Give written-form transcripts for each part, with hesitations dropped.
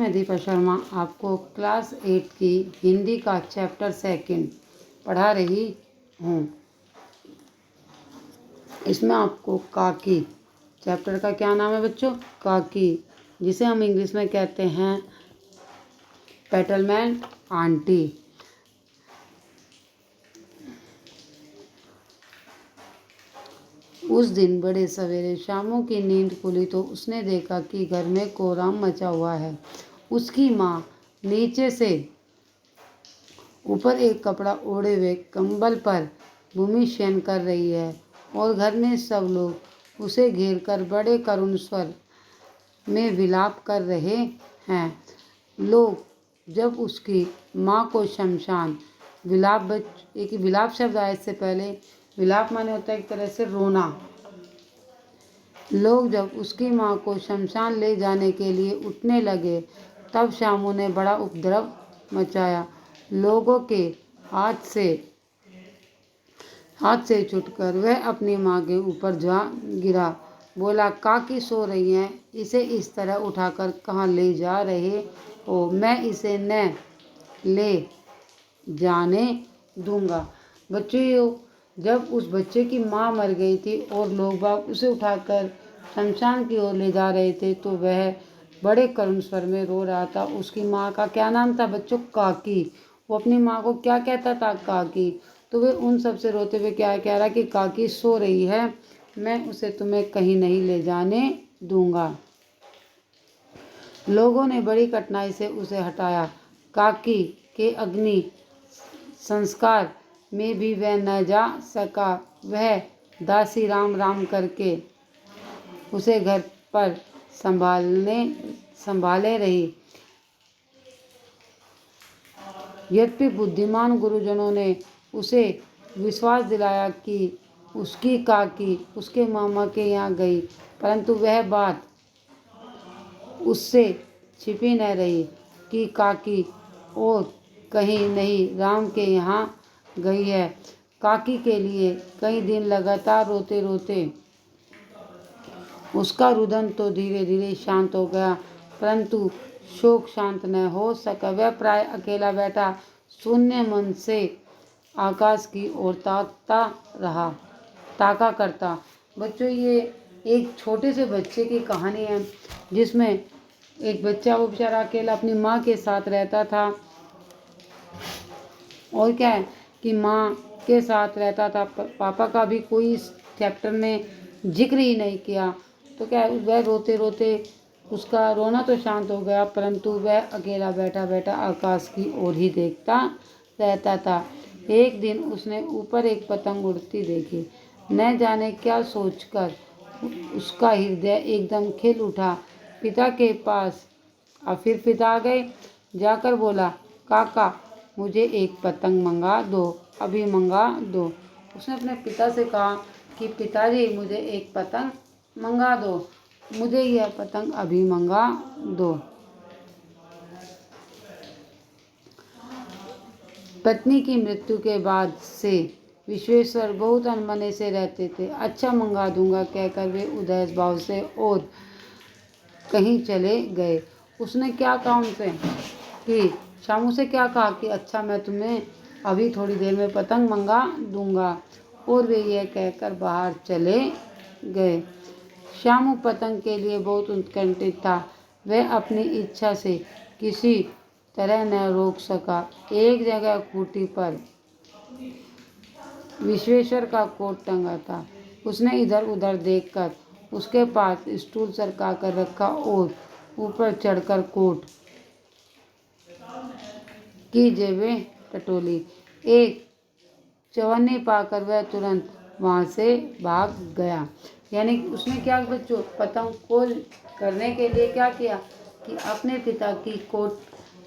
मैं दीपा शर्मा आपको क्लास 8 की हिंदी का चैप्टर 2 पढ़ा रही हूँ। इसमें आपको काकी चैप्टर का क्या नाम है बच्चों? काकी, जिसे हम इंग्लिश में कहते हैं पेटलमैन आंटी। उस दिन बड़े सवेरे शामू की नींद खुली तो उसने देखा कि घर में कोहराम मचा हुआ है। उसकी माँ नीचे से ऊपर एक कपड़ा ओढ़े हुए कंबल पर भूमि शयन कर रही है और घर में सब लोग उसे घेरकर बड़े करुण स्वर में विलाप कर रहे हैं। लोग जब उसकी माँ को शमशान एक विलाप शब्द आए इससे पहले विलाप माने होता है एक तरह से रोना। लोग जब उसकी माँ को शमशान ले जाने के लिए उठने लगे तब शामू ने बड़ा उपद्रव मचाया। लोगों के हाथ से छूटकर वह अपनी माँ के ऊपर जा गिरा। बोला, काकी सो रही हैं, इसे इस तरह उठाकर कहाँ ले जा रहे हो? मैं इसे न ले जाने दूंगा। बच्चों, जब उस बच्चे की माँ मर गई थी और लोग बाग उसे उठाकर शमशान की ओर ले जा रहे थे तो वह बड़े करुण स्वर में रो रहा था। उसकी माँ का क्या नाम था बच्चों? काकी। वो अपनी माँ को क्या कहता था? काकी। तो वे उन सब से रोते हुए क्या कह रहा कि काकी सो रही है, मैं उसे तुम्हें कहीं नहीं ले जाने दूंगा। लोगों ने बड़ी कठिनाई से उसे हटाया। काकी के अग्नि संस्कार में भी वह न जा सका। वह दासी राम राम करके उसे घर पर संभाले रही। यद्यपि बुद्धिमान गुरुजनों ने उसे विश्वास दिलाया कि उसकी काकी उसके मामा के यहाँ गई, परंतु वह बात उससे छिपी न रही कि काकी और कहीं नहीं राम के यहाँ गई है। काकी के लिए कई दिन लगातार रोते रोते उसका रुदन तो धीरे धीरे शांत हो गया, परंतु शोक शांत न हो सका। वह प्राय अकेला बैठा शून्य मन से आकाश की ओर ताका करता। बच्चों, ये एक छोटे से बच्चे की कहानी है जिसमें एक बच्चा, वो बेचारा अकेला अपनी माँ के साथ रहता था और क्या है कि माँ के साथ रहता था। पापा का भी कोई इस चैप्टर में जिक्र ही नहीं किया। तो क्या है, वह रोते रोते उसका रोना तो शांत हो गया, परंतु वह अकेला बैठा बैठा आकाश की ओर ही देखता रहता था। एक दिन उसने ऊपर एक पतंग उड़ती देखी। न जाने क्या सोचकर उसका हृदय एकदम खिल उठा। पिता के पास फिर पिता आ गए। जाकर बोला, काका मुझे एक पतंग मंगा दो, अभी मंगा दो। उसने अपने पिता से कहा कि पिताजी मुझे एक पतंग मंगा दो, मुझे यह पतंग अभी मंगा दो। पत्नी की मृत्यु के बाद से विश्वेश्वर बहुत अनमने से रहते थे। अच्छा मंगा दूंगा कहकर वे उदास भाव से और कहीं चले गए। उसने क्या कहा उनसे कि शामू से क्या कहा कि अच्छा मैं तुम्हें अभी थोड़ी देर में पतंग मंगा दूंगा, और वे यह कहकर बाहर चले गए। शामू पतंग के लिए बहुत उत्कंठित था। वह अपनी इच्छा से किसी तरह न रोक सका। एक जगह खूंटी पर विश्वेश्वर का कोट टंगा था। उसने इधर उधर देखकर उसके पास स्टूल सरका कर रखा और ऊपर चढ़कर कोट की जेबें टटोली। एक चवन्नी पाकर वह तुरंत वहाँ से भाग गया। यानी उसने क्या बच्चों, पतंग को करने के लिए क्या किया कि अपने पिता की कोट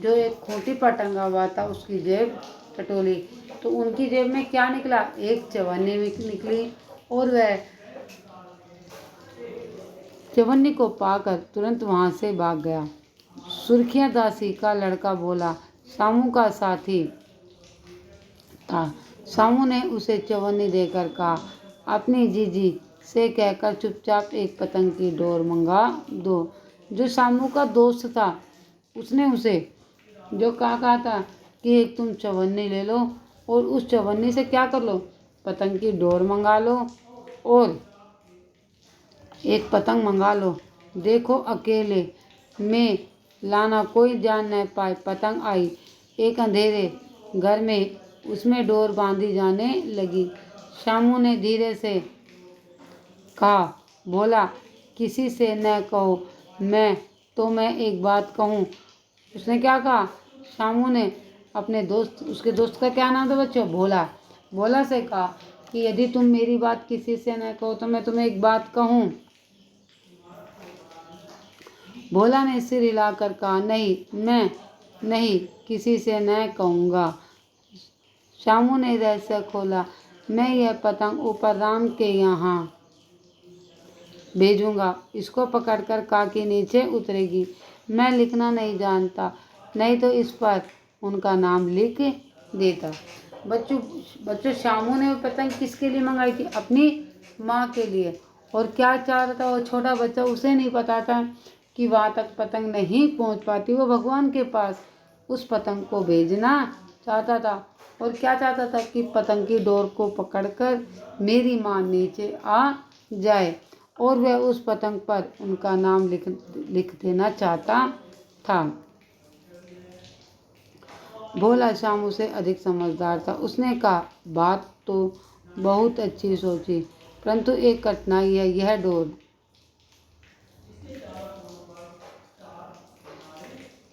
जो एक खूंटी पर टंगा हुआ था उसकी जेब टटोली। तो उनकी जेब में क्या निकला? एक चवन्नी निकली, और वह चवन्नी को पाकर तुरंत वहाँ से भाग गया। सुर्खिया दासी का लड़का भोला शामू का साथी था। शामू ने उसे चवन्नी देकर कहा, अपनी जीजी से कहकर चुपचाप एक पतंग की डोर मंगा दो। जो शामू का दोस्त था उसने उसे जो कहा था कि एक तुम चवन्नी ले लो और उस चवन्नी से क्या कर लो, पतंग की डोर मंगा लो और एक पतंग मंगा लो। देखो अकेले में लाना कोई जान न पाए। पतंग आई एक अंधेरे घर में, उसमें डोर बांधी जाने लगी। शामू ने धीरे से कहा, बोला किसी से न कहो। मैं एक बात कहूँ। उसने क्या कहा, शामू ने अपने दोस्त, उसके दोस्त का क्या नाम था बच्चों, भोला। भोला से कहा कि यदि तुम मेरी बात किसी से न कहो तो मैं तुम्हें एक बात कहूँ। भोला ने सिर हिलाकर कहा, नहीं, मैं नहीं किसी से न कहूँगा। शामू ने रहस्य खोला, मैं यह पतंग ऊपर राम के यहाँ भेजूंगा। इसको पकड़कर काकी नीचे उतरेगी। मैं लिखना नहीं जानता, नहीं तो इस पर उनका नाम लिख देता। बच्चों बच्चों शामू ने वो पतंग किसके लिए मंगाई थी, अपनी माँ के लिए। और क्या चाह रहा था वो छोटा बच्चा, उसे नहीं पता था कि वहाँ तक पतंग नहीं पहुँच पाती। वो भगवान के पास उस पतंग को भेजना चाहता था। और क्या चाहता था कि पतंग की डोर को पकड़कर मेरी माँ नीचे आ जाए और वह उस पतंग पर उनका नाम लिख देना चाहता था। भोला शामू से अधिक समझदार था। उसने कहा, बात तो बहुत अच्छी सोची, परंतु एक कठिनाई है। यह डोर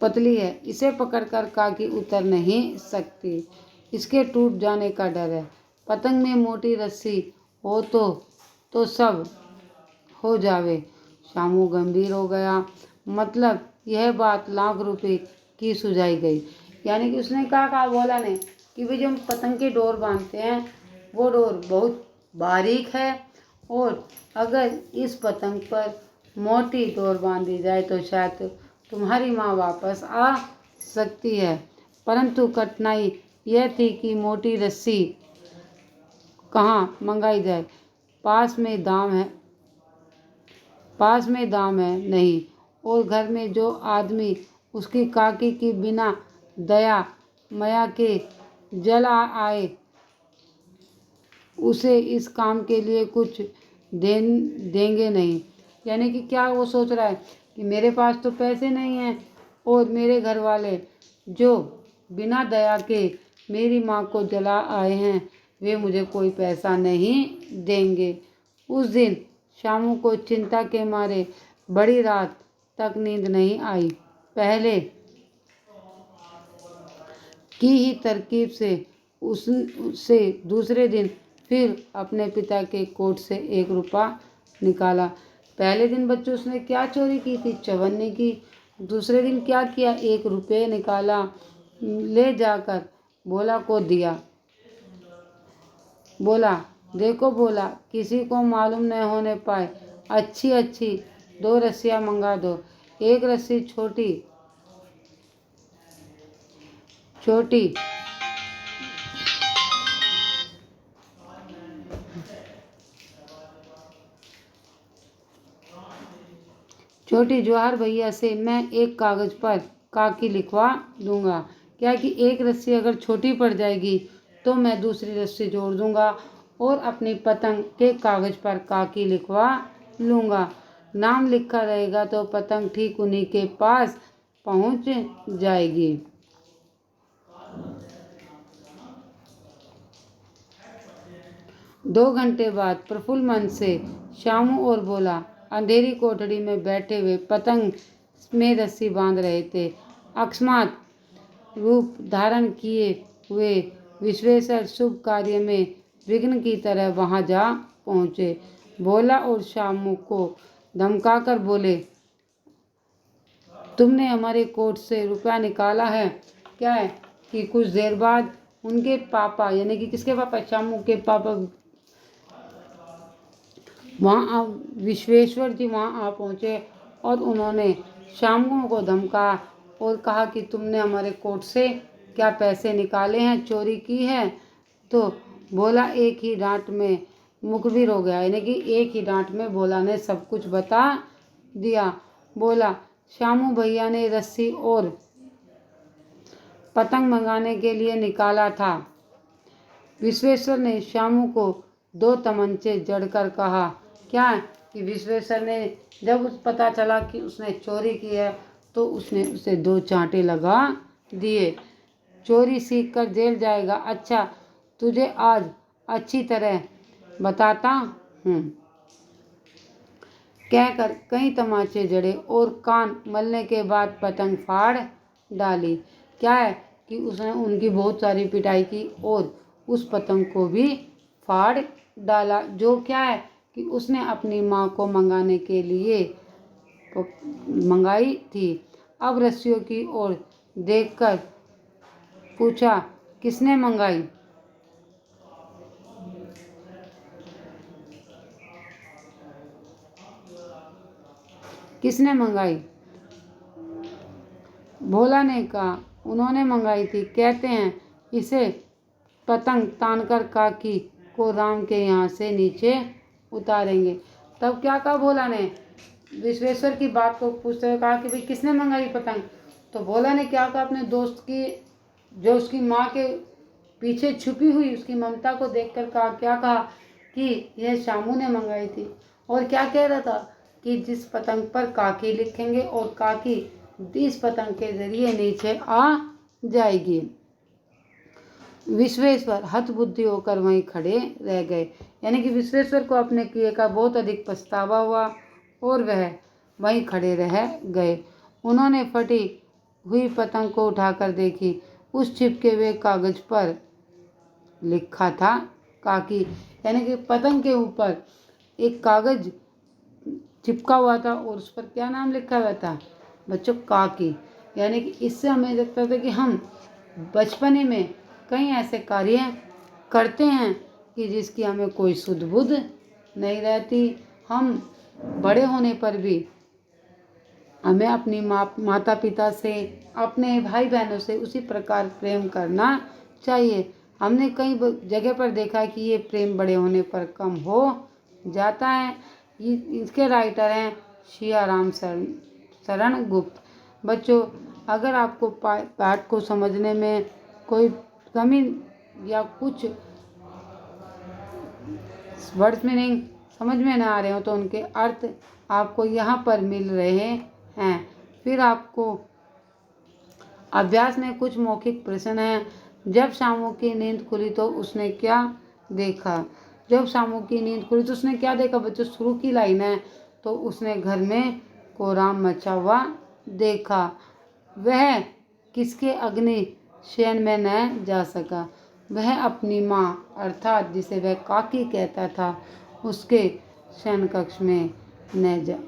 पतली है, इसे पकड़कर काकी उतर नहीं सकती। इसके टूट जाने का डर है। पतंग में मोटी रस्सी हो तो सब हो जावे। शामू गंभीर हो गया। मतलब यह बात लाख रुपए की सुझाई गई। यानी कि उसने कहा बोला ने कि भाई जो हम पतंग की डोर बांधते हैं वो डोर बहुत बारीक है और अगर इस पतंग पर मोटी डोर बांधी जाए तो शायद तुम्हारी माँ वापस आ सकती है। परंतु कठिनाई यह थी कि मोटी रस्सी कहाँ मंगाई जाए, पास में दाम है नहीं। और घर में जो आदमी उसकी काकी की बिना दया माया के जला आए, उसे इस काम के लिए कुछ देंगे नहीं। यानी कि क्या वो सोच रहा है कि मेरे पास तो पैसे नहीं हैं और मेरे घर वाले जो बिना दया के मेरी माँ को जला आए हैं वे मुझे कोई पैसा नहीं देंगे। उस दिन शामू को चिंता के मारे बड़ी रात तक नींद नहीं आई। पहले की ही तरकीब से उससे दूसरे दिन फिर अपने पिता के कोट से 1 रुपया निकाला। पहले दिन बच्चों उसने क्या चोरी की थी, चवन्नी की। दूसरे दिन क्या किया, 1 रुपये निकाला, ले जाकर भोला को दिया। बोला, देखो भोला, किसी को मालूम न होने पाए, अच्छी 2 रस्सियाँ मंगा दो। एक रस्सी छोटी जवाहर भैया से मैं एक कागज पर काकी लिखवा दूंगा। क्या कि एक रस्सी अगर छोटी पड़ जाएगी तो मैं दूसरी रस्सी जोड़ दूंगा और अपनी पतंग के कागज पर काकी लिखवा लूंगा। नाम लिखा रहेगा तो पतंग ठीक उन्हीं के पास पहुंच जाएगी। दो घंटे बाद प्रफुल्ल मन से शामू और भोला अंधेरी कोठरी में बैठे हुए पतंग में रस्सी बांध रहे थे। अकस्मात रूप धारण किए हुए विश्वेश्वर शुभ कार्य में विघ्न की तरह वहां जा पहुंचे। भोला और शामू को धमकाकर बोले, तुमने हमारे कोट से रुपया निकाला है क्या है? कि कुछ देर बाद उनके पापा, यानी कि किसके पापा, शामू के पापा, वहाँ विश्वेश्वर जी वहाँ आ पहुँचे और उन्होंने शामू को धमका और कहा कि तुमने हमारे कोट से क्या पैसे निकाले हैं, चोरी की है। तो भोला एक ही डांट में मुखबिर हो गया, यानी कि एक ही डांट में भोला ने सब कुछ बता दिया। बोला, श्यामू भैया ने रस्सी और पतंग मंगाने के लिए निकाला था। विश्वेश्वर ने श्यामू को 2 तमंचे जड़कर कहा। क्या कि विश्वेश्वर ने जब उस पता चला कि उसने चोरी की है तो उसने उसे 2 चांटे लगा दिए। चोरी सीख कर जेल जाएगा। अच्छा, तुझे आज अच्छी तरह बताता हूँ। कहकर कई तमाचे जड़े और कान मलने के बाद पतंग फाड़ डाली। क्या है कि उसने उनकी बहुत सारी पिटाई की और उस पतंग को भी फाड़ डाला, जो क्या है कि उसने अपनी माँ को मंगाने के लिए मंगाई थी। अब रस्सियों की ओर देखकर पूछा, किसने मंगाई? किसने मंगाई? भोला ने कहा, उन्होंने मंगाई थी। कहते हैं इसे पतंग तानकर काकी को राम के यहाँ से नीचे उतारेंगे। तब क्या कहा भोला ने? विश्वेश्वर की बात को पूछते हुए कहा कि भाई किसने मंगाई पतंग? तो भोला ने क्या कहा, अपने दोस्त की, जो उसकी माँ के पीछे छुपी हुई उसकी ममता को देखकर कहा, क्या कहा कि यह श्यामू ने मंगाई थी। और क्या कह रहा था कि जिस पतंग पर काकी लिखेंगे और काकी इस पतंग के जरिए नीचे आ जाएगी। विश्वेश्वर हतबुद्धि होकर वहीं खड़े रह गए। यानी कि विश्वेश्वर को अपने किए का बहुत अधिक पछतावा हुआ और वह वहीं खड़े रह गए। उन्होंने फटी हुई पतंग को उठाकर देखी। उस चिपके हुए कागज पर लिखा था काकी। यानी कि पतंग के ऊपर एक कागज चिपका हुआ था और उस पर क्या नाम लिखा हुआ था बच्चों? काकी। यानी कि इससे हमें लगता था कि हम बचपने में कई ऐसे कार्य करते हैं कि जिसकी हमें कोई सुध बुध नहीं रहती। हम बड़े होने पर भी हमें अपनी माता पिता से, अपने भाई बहनों से उसी प्रकार प्रेम करना चाहिए। हमने कई जगह पर देखा कि ये प्रेम बड़े होने पर कम हो जाता है। इसके राइटर हैं सियाराम शरण गुप्त। बच्चों, अगर आपको पाठ को समझने में कोई कमी या कुछ वर्ड्स मीनिंग समझ में ना आ रहे हो तो उनके अर्थ आपको यहाँ पर मिल रहे हैं। फिर आपको अभ्यास में कुछ मौखिक प्रश्न हैं। जब शामू की नींद खुली तो उसने क्या देखा? जब शामू की नींद खुली तो उसने क्या देखा बच्चों? शुरू की लाइन है, तो उसने घर में कोहराम मचा हुआ देखा। वह किसके अग्नि शयन में न जा सका? वह अपनी माँ अर्थात जिसे वह काकी कहता था उसके शयन कक्ष में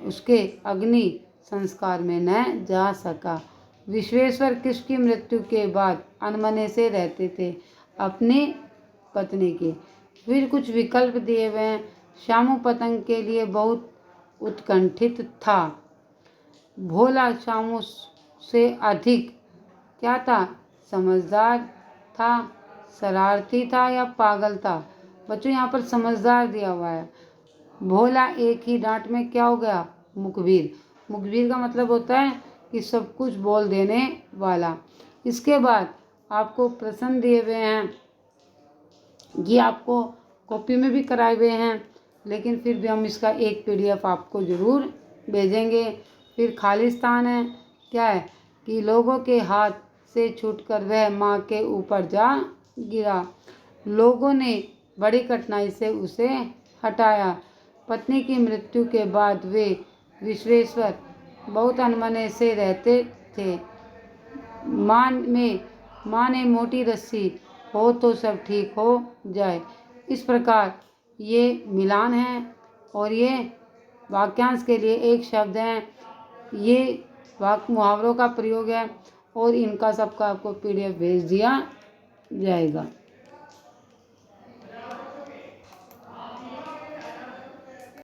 उसके अग्नि संस्कार में न जा सका। विश्वेश्वर किसकी मृत्यु के बाद अनमने से रहते थे? अपनी पत्नी की। फिर कुछ विकल्प दिए हुए हैं। श्यामू पतंग के लिए बहुत उत्कंठित था। भोला श्यामू से अधिक क्या था? समझदार था, शरारती था या पागल था? बच्चों यहाँ पर समझदार दिया हुआ है। भोला एक ही डांट में क्या हो गया? मुखबिर। मुखबिर का मतलब होता है कि सब कुछ बोल देने वाला। इसके बाद आपको प्रश्न दिए हुए हैं, ये आपको कॉपी में भी कराए हुए हैं, लेकिन फिर भी हम इसका एक PDF आपको ज़रूर भेजेंगे। फिर खालिस्तान है। क्या है कि लोगों के हाथ से छूटकर वह माँ के ऊपर जा गिरा। लोगों ने बड़ी कठिनाई से उसे हटाया। पत्नी की मृत्यु के बाद वे विश्वेश्वर बहुत अनमने से रहते थे। माँ ने मोटी रस्सी हो तो सब ठीक हो जाए। इस प्रकार ये मिलान है और ये वाक्यांश के लिए एक शब्द है। ये मुहावरों का प्रयोग है और इनका सबका आपको PDF भेज दिया जाएगा।